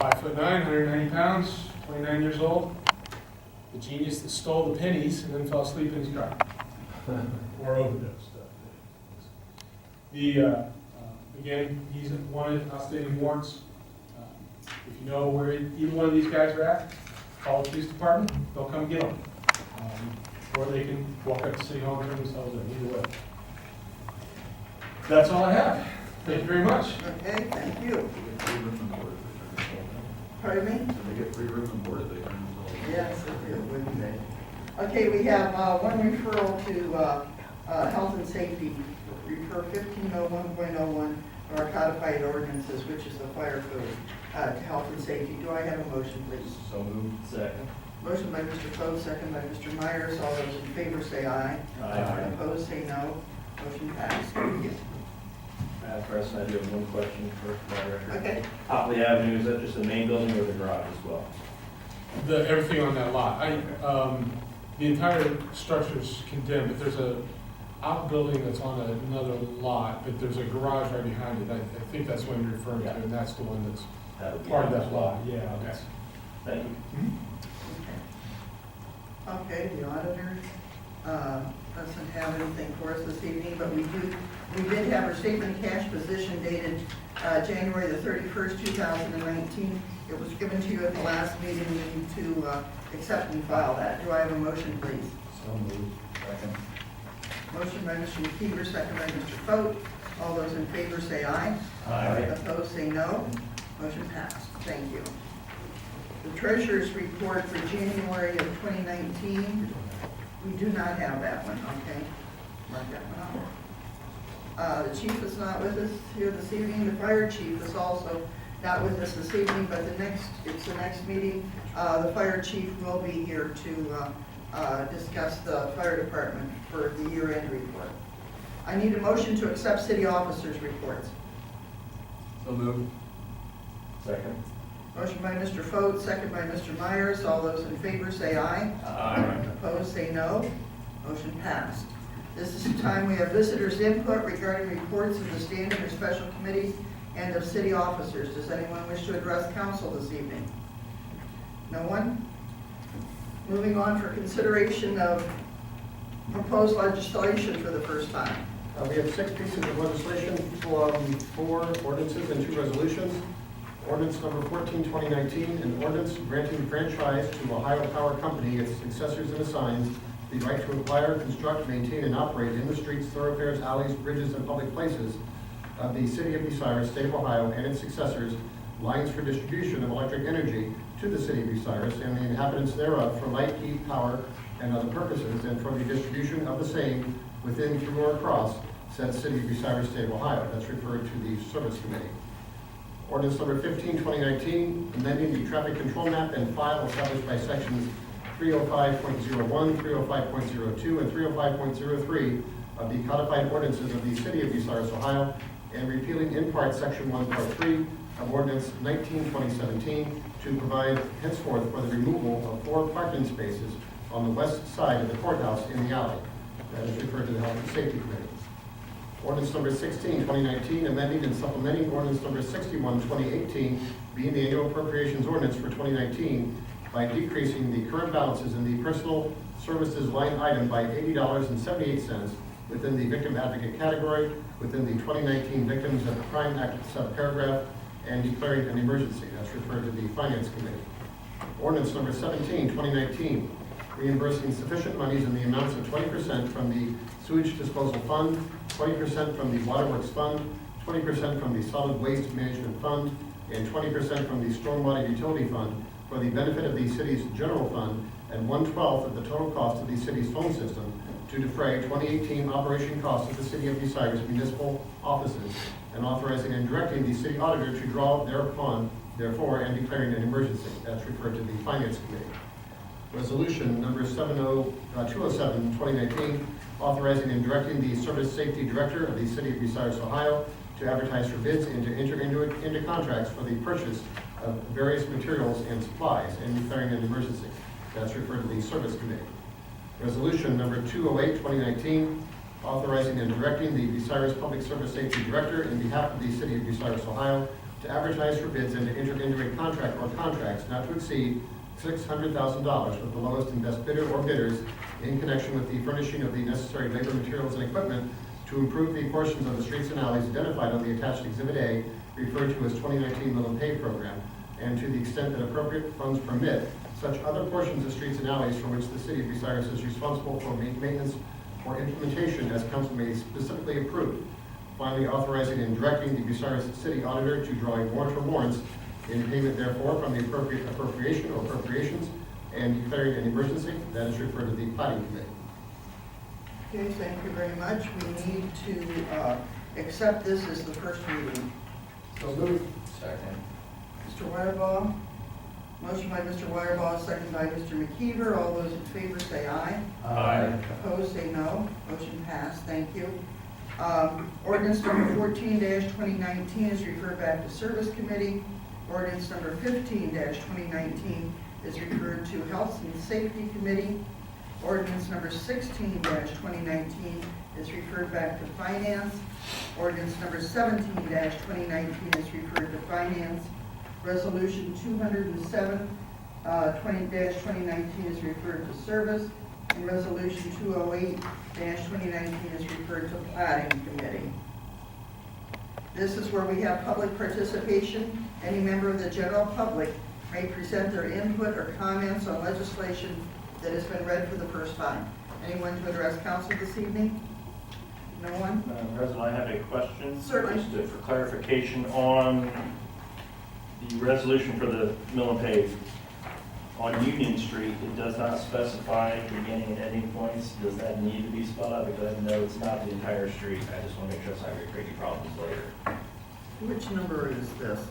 5'9", 190 pounds, 29 years old. The genius that stole the pennies and then fell asleep in his car. Or overdosed. Again, he's wanted outstanding warrants. If you know where either one of these guys are at, call the police department, they'll come get them. Or they can walk up to City Hall and turn themselves in, either way. That's all I have. Thank you very much. Okay, thank you. Pardon me? They get free room and board if they turn themselves in. Yes, it wouldn't they? Okay, we have one referral to health and safety, refer 1501.01 of our codified ordinances, which is the fire code, to health and safety. Do I have a motion, please? So moved. Second. Motion by Mr. Foe, second by Mr. Myers. All those in favor say aye. Aye. Opposed, say no. Motion passed. Madam President, I do have one question for my record. Okay. Hopley Avenue, is that just the main building or the garage as well? Everything on that lot. The entire structure's condemned, but there's a outbuilding that's on another lot, but there's a garage right behind it. I think that's what you're referring to, and that's the one that's That would be part of on that as lot. well. Yeah, that's. Thank you. Okay, the auditor doesn't have anything for us this evening, but we did have our statement of cash position dated January the 31st, 2019. It was given to you at the last meeting. We need to accept and file that. Do I have a motion, please? So moved. Second. Motion by Mr. McKeever, second by Mr. Fote. All those in favor say aye. Aye. Opposed, say no. Motion passed. Thank you. The treasurer's report for January of 2019, we do not have that one, okay? Mark that one off. The chief is not with us here this evening. The fire chief is also not with us this evening, but it's the next meeting. The fire chief will be here to discuss the fire department for the year-end report. I need a motion to accept city officers' reports. So moved. Second. Motion by Mr. Fote, second by Mr. Myers. All those in favor say aye. Aye. Opposed, say no. Motion passed. This is the time we have visitors' input regarding reports of the standing or special committees and of city officers. Does anyone wish to address council this evening? No one? Moving on for consideration of proposed legislation for the first time. We have 6 pieces of legislation, 4 ordinances and 2 resolutions. Ordinance number 14, 2019, an ordinance granting franchise to Ohio Power Company, its successors and assigns, the right to acquire, construct, maintain, and operate in the streets, thoroughfares, alleys, bridges, and public places of the city of Bucyrus, state of Ohio, and its successors, lines for distribution of electric energy to the city of Bucyrus and the inhabitants thereof for light, heat, power, and other purposes, and for the distribution of the same within, through, or across said city of Bucyrus, state of Ohio. That's referred to the Service Committee. Ordinance number 15, 2019, amending the traffic control map and file established by sections 305.01, 305.02, and 305.03 of the codified ordinances of the city of Bucyrus, Ohio, and repealing in part section 1.3 of ordinance 19, 2017, to provide henceforth for the removal of 4 parking spaces on the west side of the courthouse in the alley. That is referred to the Health and Safety Committee. Ordinance number 16, 2019, amending and supplementing ordinance number 61, 2018, being the annual appropriations ordinance for 2019 by decreasing the current balances in the personal services line item by $80.78 within the victim advocate category, within the 2019 Victims of Crime Act subparagraph, and declaring an emergency. That's referred to the Finance Committee. Ordinance number 17, 2019, reimbursing sufficient monies in the amounts of 20% from the Sewage Disposal Fund, 20% from the Waterworks Fund, 20% from the Solid Waste Management Fund, and 20% from the Stormwater Utility Fund for the benefit of the city's general fund, and 1/12 of the total cost of the city's phone system to defray 2018 operation costs of the city of Bucyrus municipal offices, and authorizing and directing the city auditor to draw thereupon, therefore, and declaring an emergency. That's referred to the Finance Committee. Resolution number 207, 2019, authorizing and directing the Service Safety Director of the City of Bucyrus, Ohio, to advertise for bids and to enter into contracts for the purchase of various materials and supplies, and declaring an emergency. That's referred to the Service Committee. Resolution number 208, 2019, authorizing and directing the Bucyrus Public Service Safety Director in behalf of the City of Bucyrus, Ohio, to advertise for bids and to enter into a contract or contracts not to exceed $600,000 with the lowest and best bidder or bidders in connection with the furnishing of the necessary labor, materials, and equipment to improve the portions of the streets and alleys identified on the attached Exhibit A, referred to as 2019 mill-and-pave program, and to the extent that appropriate funds permit, such other portions of streets and alleys for which the city of Bucyrus is responsible for maintenance or implementation as council may specifically approve. Finally, authorizing and directing the Bucyrus City Auditor to draw a warrant or warrants in payment therefore from the appropriate appropriation or appropriations and declaring an emergency. That is referred to the planning committee. Okay, thank you very much. We need to accept this as the first reading. So moved. Second. Mr. Wireball, motion by Mr. Wireball, second by Mr. McKeever. All those in favor say aye. Aye. Opposed, say no. Motion passed, thank you. Ordinance number 14-2019 is referred back to Service Committee. Ordinance number 15-2019 is referred to Health and Safety Committee. Ordinance number 16-2019 is referred back to Finance. Ordinance number 17-2019 is referred to Finance. Resolution 207, 20-2019 is referred to Service. And Resolution 208-2019 is referred to Planning Committee. This is where we have public participation. Any member of the general public may present their input or comments on legislation that has been read for the first time. Anyone to address council this evening? No one? Madam President, I have a question. Certainly. Just for clarification on the resolution for the mill and pave. On Union Street, it does not specify beginning and ending points. Does that need to be spelled out? Because I know it's not the entire street. I just want to make sure it's not going to create any problems later. Which number is this?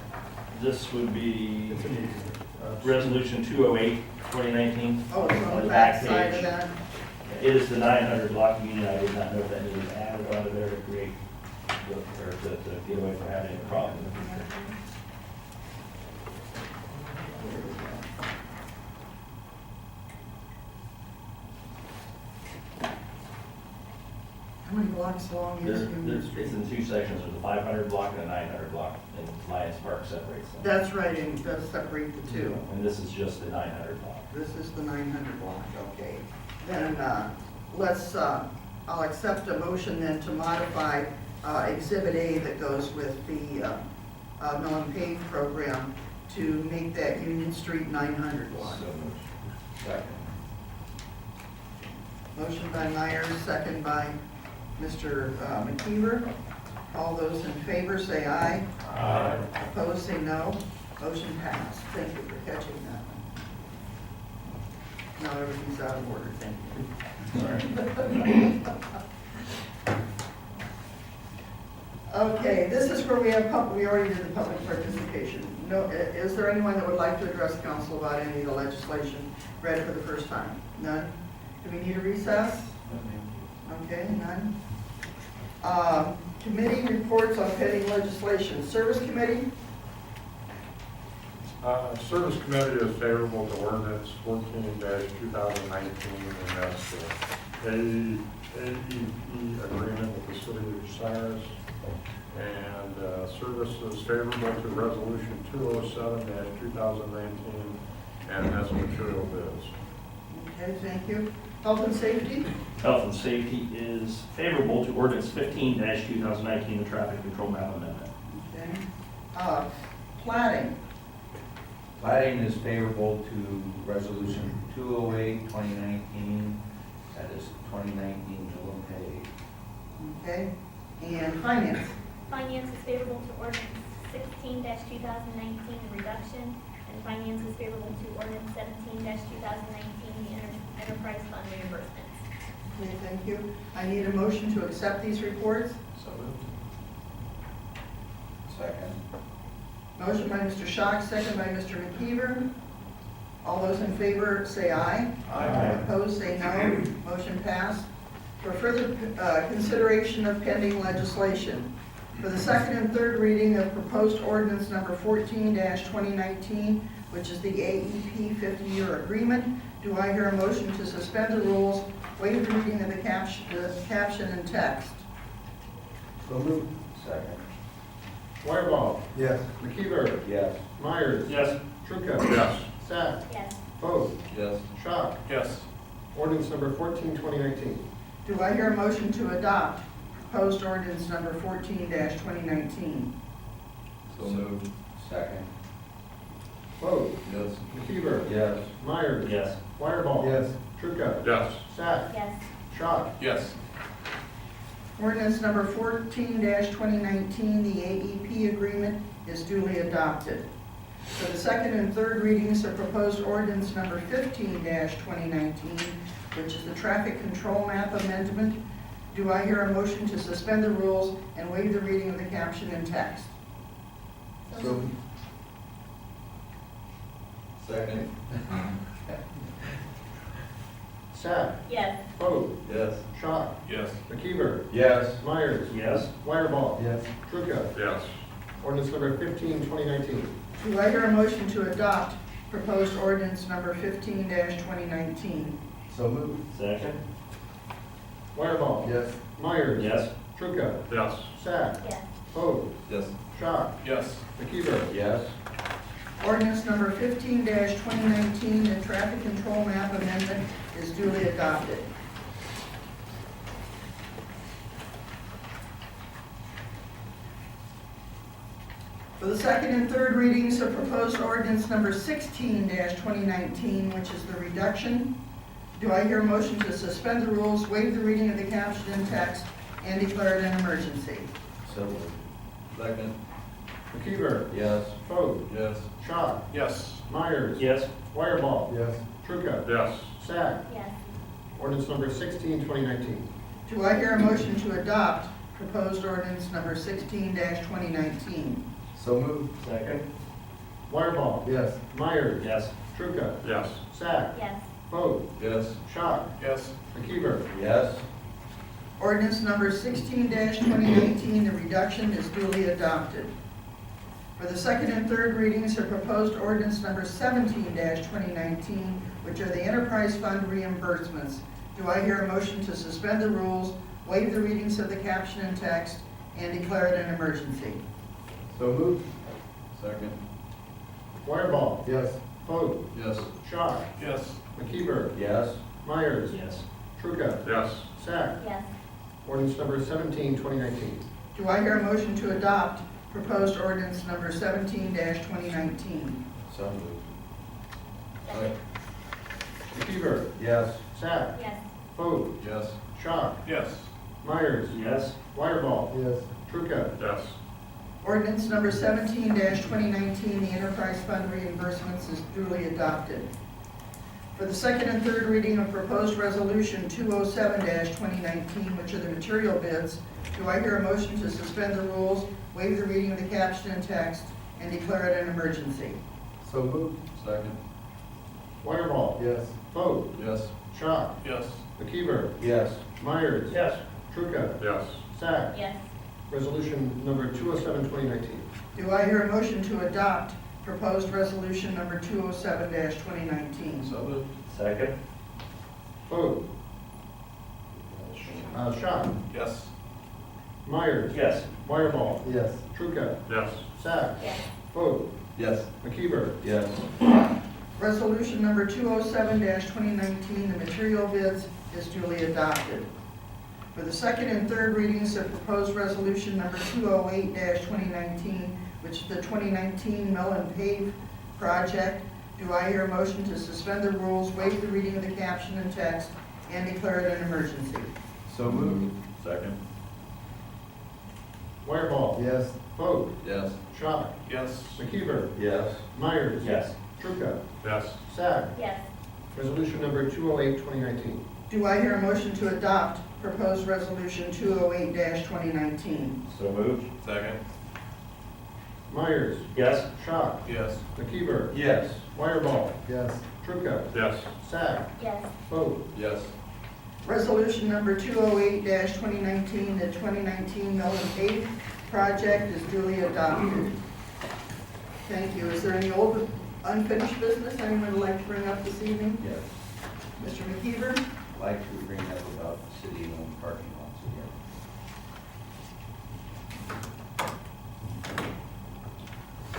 This would be Resolution 208, 2019. Oh, it's on On the back page. side of that. It is the 900 block of Union. I did not know if that needed added onto there to create, or to get away from having a problem in the future. How many blocks long is Union Street? It's in two sections. There's a 500 block and a 900 block, and Lions Park separates them. That's right, and it does separate the two. And this is just the 900 block. This is the 900 block, okay. Then let's, I'll accept a motion then to modify Exhibit A that goes with the mill-and-pave program to make that Union Street 900 block. So moved. Second. Motion by Myers, second by Mr. McKeever. All those in favor say aye. Aye. Opposed, say no. Motion passed. Thank you for catching that one. Now everything's out of order, thank you. Okay, this is where we have we already did the public participation. No, is there anyone that would like to address council about any of the legislation read for the first time? None? Do we need a recess? Okay, none. Committee reports on pending legislation. Service Committee? Service Committee is favorable to ordinance 14-2019, and that's the AEP agreement with the city of Bucyrus. And Service is favorable to resolution 207-2019, and that's material bids. Okay, thank you. Health and Safety? Health and Safety is favorable to ordinance 15-2019, the traffic control map amendment. Okay. Plating? Plating is favorable to resolution 208, 2019, that is 2019 mill and pave. Okay. And Finance? Finance is favorable to ordinance 16-2019, the reduction, and finance is favorable to ordinance 17-2019, the enterprise fund reimbursements. Okay, thank you. I need a motion to accept these reports. So moved. Second. Motion by Mr. Schock, second by Mr. McKeever. All those in favor say aye. Aye. Opposed, say no. Motion passed. For further consideration of pending legislation, for the second and third reading of proposed ordinance number 14-2019, which is the AEP 50-year agreement, do I hear a motion to suspend the rules, waive reading of the caption and text? So moved. Second. Wireball. Yes. McKeever. Yes. Myers. Yes. Trucca. Yes. Sack. Yes. Poe. Yes. Schock. Yes. Ordinance number 14, 2019. Do I hear a motion to adopt proposed ordinance number 14-2019. So moved. Second. Vote. Yes. McKeever. Yes. Myers. Yes. Wireball. Yes. Trucca. Yes. Sack. Yes. Schott. Yes. Ordinance number 14-2019, the AEP agreement is duly adopted. For the second and third readings of proposed ordinance number 15-2019, which is the traffic control map amendment, do I hear a motion to suspend the rules and waive the reading of the caption and text? So, Second. Sack. Yes. Vote. Yes. Schott. Yes. McKeever. Yes. Myers. Yes. Wireball. yes. Trucca. Yes. Ordinance number 15, 2019. Do I hear a motion to adopt proposed ordinance number 15-2019? So moved. Second. Wireball. Yes. Myers. Yes. Trucca. Yes. Sack. Yes. Vote. Yes. Schott. Yes. McKeever. Yes. Ordinance number 15-2019, the traffic control map amendment is duly adopted. For the second and third readings of proposed ordinance number 16-2019, which is the reduction, do I hear a motion to suspend the rules, waive the reading of the caption and text, and declare it an emergency? So moved. Second. McKeever. Yes. Vote. Yes. Schott. Yes. Myers. Yes. Wireball. Yes. Trucca. Yes. Sack. Yes. Ordinance number 16, 2019. Do I hear a motion to adopt proposed ordinance number 16-2019? So moved. Second. Wireball. Yes. Myers. Yes. Trucca. Yes. Sack. Yes. Vote. Yes. Schott. Yes. McKeever. Yes. Ordinance number 16-2019, the reduction is duly adopted. For the second and third readings of proposed ordinance number 17-2019, which are the enterprise fund reimbursements, do I hear a motion to suspend the rules, waive the readings of the caption and text, and declare it an emergency? So moved. Second. Wireball. Yes. Vote. Yes. Schott. Yes. McKeever. Yes. Myers. Yes. Trucca. Yes. Sack. Yes. Ordinance number 17, 2019. Do I hear a motion to adopt proposed ordinance number 17-2019? So moved. Second. McKeever. Yes. Sack. Yes. Vote. Yes. Schott. Yes. Myers. Yes. Wireball. Yes. Trucca. Yes. Ordinance number 17-2019, the enterprise fund reimbursements is duly adopted. For the second and third reading of proposed resolution 207-2019, which are the material bids, do I hear a motion to suspend the rules, waive the reading of the caption and text, and declare it an emergency? So moved. Second. Wireball. Yes. Vote. Yes. Schott. Yes. McKeever. Yes. Myers. Yes. Trucca. Yes. Sack. Yes. Resolution number 207, 2019. Do I hear a motion to adopt proposed resolution number 207-2019? So moved. Second. Vote. Schott. Yes. Myers. Yes. Wireball. Yes. Trucca. Yes. Sack. Yes. Vote. Yes. McKeever. Yes. Resolution number 207-2019, the material bids is duly adopted. For the second and third readings of proposed resolution number 208-2019, which is the 2019 mill-and-pave project, do I hear a motion to suspend the rules, waive the reading of the caption and text, and declare it an emergency? So moved. Second. Wireball. Yes. Vote. Yes. Schott. Yes. McKeever. Yes. Myers. Yes. Trucca. Yes. Sack. Yes. Resolution number 208, 2019. Do I hear a motion to adopt proposed resolution 208-2019? So moved. Second. Myers. Yes. Schott. Yes. McKeever. Yes. Wireball. Yes. Trucca. Yes. Sack. Yes. Vote. Yes. Resolution number 208-2019, the 2019 mill-and-pave project is duly adopted. Thank you. Is there any old unfinished business anyone would like to bring up this evening? Yes. Mr. McKeever? I'd like to bring up about the city-owned parking lots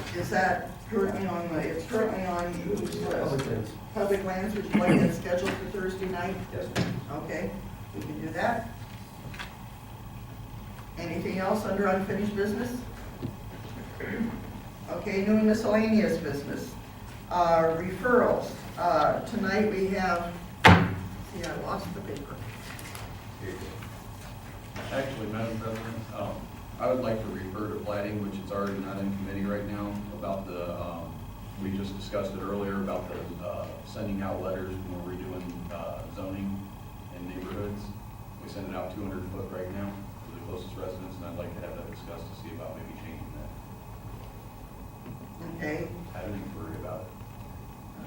again. Is that currently on the, it's currently on whose Public list? lands. Public Lands, would you like that scheduled for Thursday night? Yes, ma'am. Okay, we can do that. Anything else under unfinished business? Okay, new and miscellaneous business. Referrals. Tonight we have, see, I lost the paper. Actually, Madam President, I would like to refer to plating, which is already not in committee right now, about the, we just discussed it earlier, about the sending out letters when we're redoing zoning in neighborhoods. We send it out 200 foot right now to the closest residents, and I'd like to have that discussed to see about maybe changing that. Okay. I haven't even worried about it.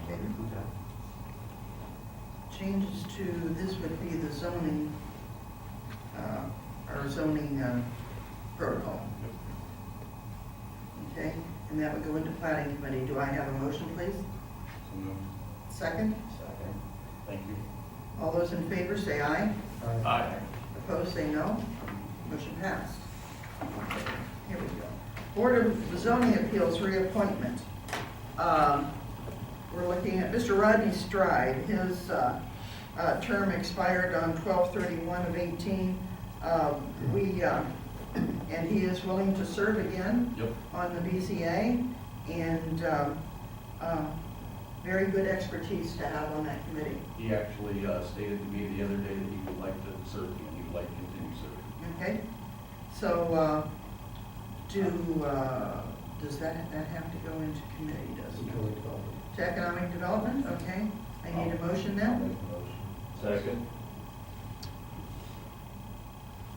Okay. Changes to, this would be the zoning, our zoning protocol. Okay, and that would go into planning committee. Do I have a motion, please? So moved. Second? Second. Thank you. All those in favor say aye. Aye. Opposed, say no. Motion passed. Here we go. Board of Zoning Appeals reappointment. We're looking at Mr. Rodney Stride. His term expired on 12/31/18. And he is willing to serve again Yep. on the BZA, and very good expertise to have on that committee. He actually stated to me the other day that he would like to serve again. He would like to continue serving. Okay, so does that have to go into committee, does it? To economic development, okay. I need a motion then. Second.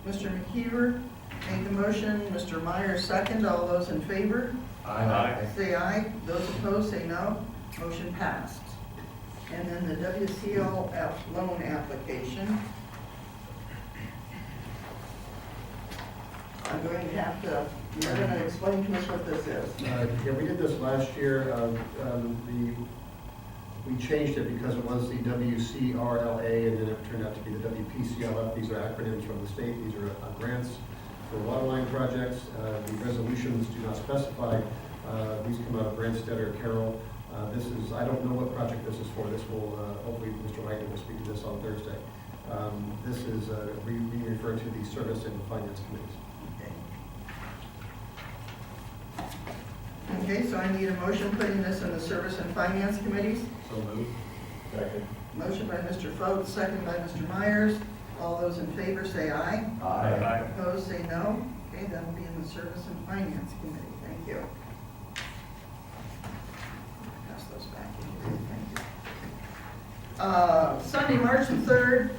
Mr. McKeever made the motion, Mr. Myers second. All those in favor? Aye. Say aye. Those opposed, say no. Motion passed. And then the WCLF loan application. I'm going to have to, you're going to explain to us what this is. Yeah, we did this last year. We changed it because it was the WCRLA, and then it turned out to be the WPCLF. These are acronyms from the state. These are grants for waterline projects. The resolutions do not specify. These come out of Branstad or Carroll. This is, I don't know what project this is for. This will, hopefully, Mr. White will speak to this on Thursday. This is being referred to the Service and Finance Committees. Okay, so I need a motion putting this in the Service and Finance Committees. So moved. Second. Motion by Mr. Fogt, second by Mr. Myers. All those in favor say aye. Aye. Opposed, say no. Okay, that'll be in the Service and Finance Committee. Thank you. Pass those back in here. Thank you. Sunday, March the 3rd,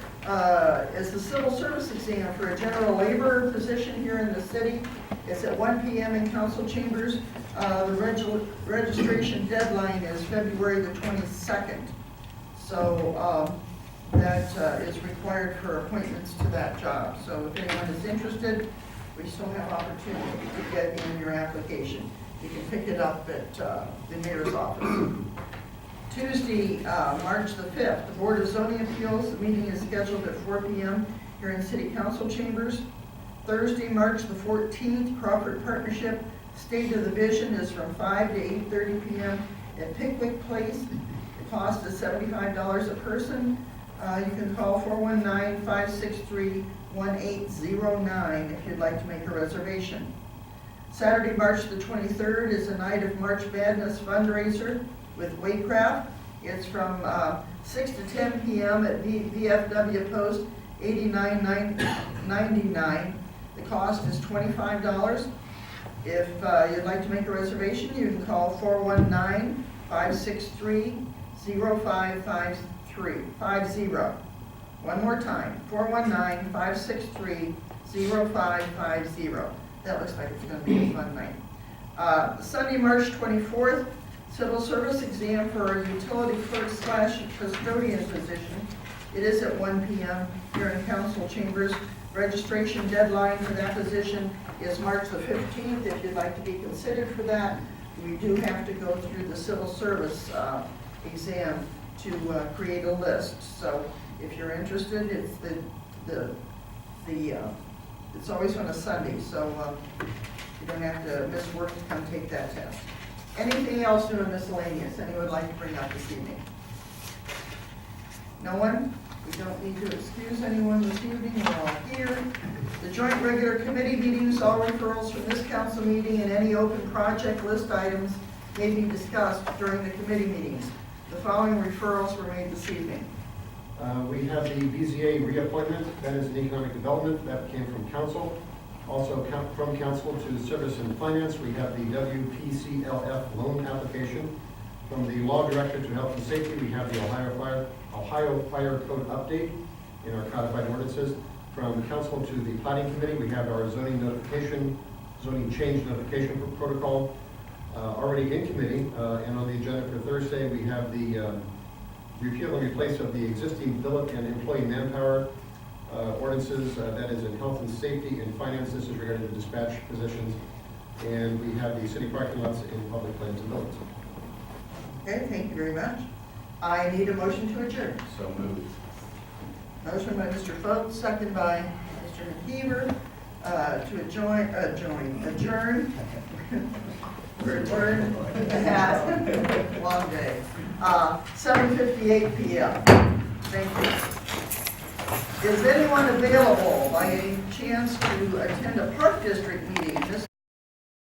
is the civil service exam for a general labor position here in the city. It's at 1 p.m. in council chambers. The registration deadline is February the 22nd. So that is required for appointments to that job. So if anyone is interested, we still have opportunity to get in your application. You can pick it up at the mayor's office. Tuesday, March the 5th, the Board of Zoning Appeals, the meeting is scheduled at 4 p.m. here in City Council chambers. Thursday, March the 14th, Crawford Partnership State of the Vision is from 5 to 8:30 p.m. at Pickwick Place. The cost is $75 a person. You can call 419-563-1809 if you'd like to make a reservation. Saturday, March the 23rd is a night of March Madness fundraiser with Waycraft. It's from 6 to 10 p.m. at VFW Post 8999. The cost is $25. If you'd like to make a reservation, you can call 419-563-0550. One more time, 419-563-0550. That looks like it's going to be a fun night. Sunday, March 24th, civil service exam for a utility clerk / custodian position. It is at 1 p.m. here in council chambers. Registration deadline for that position is March the 15th. If you'd like to be considered for that, we do have to go through the civil service exam to create a list. So if you're interested, it's it's always on a Sunday, so you don't have to miss work to come take that test. Anything else new and miscellaneous anyone would like to bring up this evening? No one? We We don't need to excuse anyone this evening, we're all here. The joint regular committee meetings, all referrals from this council meeting and any open project list items may be discussed during the committee meetings. The following referrals were made this evening. We have the BZA reappointment, that is in economic development, that came from council. Also from council to service and finance, we have the WPCLF loan application. From the law director to health and safety, we have the Ohio Fire Code update in our codified ordinances. From council to the planning committee, we have our zoning change notification protocol already in committee. And on the agenda for Thursday, we have the repeal and replace of the existing billet and employee manpower ordinances, that is in health and safety and finance. This is regarding the dispatch positions. And we have the city parking lots in public lands and buildings. Okay, thank you very much. I need a motion to adjourn. So moved. Motion by Mr. Foat, second by Mr. McKeever, to adjourn. We're adjourned at, long day, 7:58 p.m. Thank you. Is anyone available by any chance to attend a Park District meeting